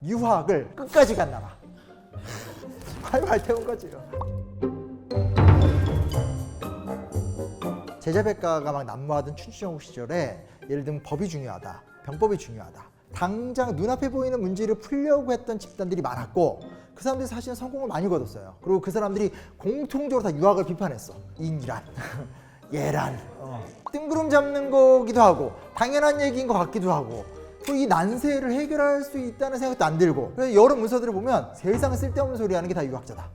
유학을 끝까지 간 나라. 활활 태운 거지요. 제자백가가 막 난무하던 춘추전국 시절에 예를 들면 법이 중요하다, 병법이 중요하다. 당장 눈앞에 보이는 문제를 풀려고 했던 집단들이 많았고 그 사람들이 사실은 성공을 많이 거뒀어요. 그리고 그 사람들이 공통적으로 다 유학을 비판했어. 인이란, 예란, 뜬구름 잡는 거기도 하고 당연한 얘기인 것 같기도 하고 또 이 난세를 해결할 수 있다는 생각도 안 들고 그래서 여러 문서들을 보면 세상 쓸데없는 소리 하는 게 다 유학자다.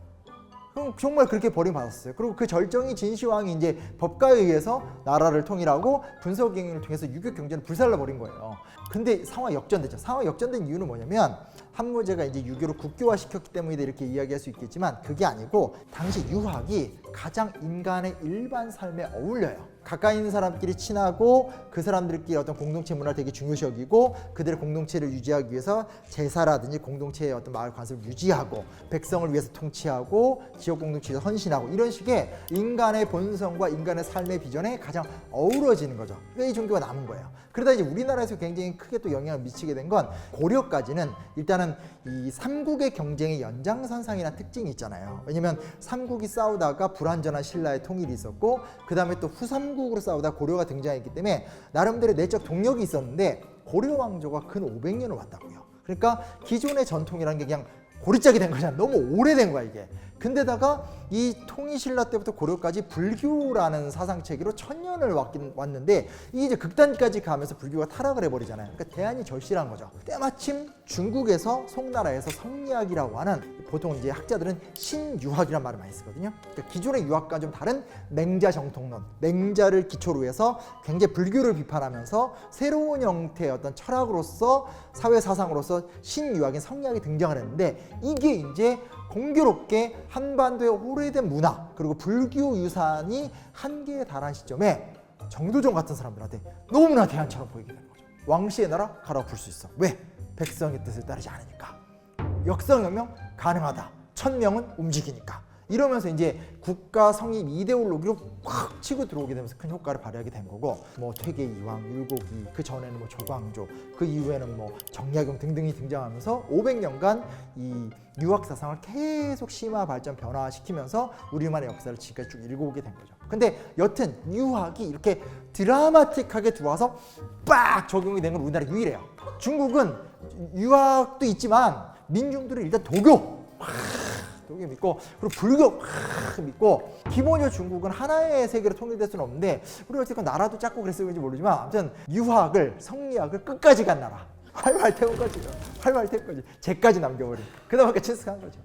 그럼 정말 그렇게 버림받았어요. 그리고 그 절정이 진시황이 이제 법가에 의해서 나라를 통일하고 분서경영을 통해서 유교 경제를 불살라 버린 거예요. 근데 상황이 역전됐죠. 상황이 역전된 이유는 뭐냐면 한무제가 이제 유교를 국교화 시켰기 때문이다 이렇게 이야기할 수 있겠지만 그게 아니고 당시 유학이 가장 인간의 일반 삶에 어울려요. 가까이 있는 사람끼리 친하고 그 사람들끼리 어떤 공동체 문화를 되게 중요시 여기고 그들의 공동체를 유지하기 위해서 제사라든지 공동체의 어떤 마을 관습을 유지하고 백성을 위해서 통치하고 지역 공동체에 헌신하고 이런 식의 인간의 본성과 인간의 삶의 비전에 가장 어우러지는 거죠. 그래서 이 종교가 남은 거예요. 그러다 이제 우리나라에서 굉장히 크게 또 영향을 미치게 된 건 고려까지는 일단은 이 삼국의 경쟁의 연장선상이라는 특징이 있잖아요. 왜냐면 삼국이 싸우다가 불완전한 신라의 통일이 있었고 그 다음에 또 후삼국으로 싸우다 고려가 등장했기 때문에 나름대로 내적 동력이 있었는데 고려 왕조가 근 500년을 왔다고요. 그러니까 기존의 전통이라는 게 그냥 고리짝이 된 거잖아. 너무 오래된 거야 이게. 근데다가 이 통일신라 때부터 고려까지 불교라는 사상체계로 1000년을 왔는데 이게 이제 극단까지 가면서 불교가 타락을 해버리잖아요. 그러니까 대안이 절실한 거죠. 때마침 중국에서 송나라에서 성리학이라고 하는 보통 이제 학자들은 신유학이란 말을 많이 쓰거든요. 그러니까 기존의 유학과 좀 다른 맹자 정통론, 맹자를 기초로 해서 굉장히 불교를 비판하면서 새로운 형태의 어떤 철학으로서 사회 사상으로서 신유학인 성리학이 등장을 했는데 이게 이제 공교롭게 한반도의 오래된 문화 그리고 불교 유산이 한계에 달한 시점에 정도전 같은 사람들한테 너무나 대안처럼 보이게 되는 거죠. 왕시의 나라 갈아엎을 수 있어. 왜? 백성의 뜻을 따르지 않으니까. 역사혁명 가능하다. 천명은 움직이니까. 이러면서 이제 국가 성립 이데올로기로 확 치고 들어오게 되면서 큰 효과를 발휘하게 된 거고 뭐 퇴계 이황, 율곡이 그 전에는 뭐 조광조 그 이후에는 뭐 정약용 등등이 등장하면서 500년간 이 유학 사상을 계속 심화 발전 변화시키면서 우리만의 역사를 지금까지 쭉 읽어오게 된 거죠. 근데 여튼 유학이 이렇게 드라마틱하게 들어와서 빡 적용이 된 건 우리나라 유일해요. 중국은 유학도 있지만 민중들은 일단 도교 믿고 그리고 불교 믿고 기본적으로 중국은 하나의 세계로 통일될 수는 없는데 우리가 어쨌든 나라도 작고 그랬을지 모르지만 아무튼 유학을 성리학을 끝까지 간 나라 활활 태운 거지. 활활 태운 거지. 쟤까지 남겨버린 그다음에 친숙한 거지.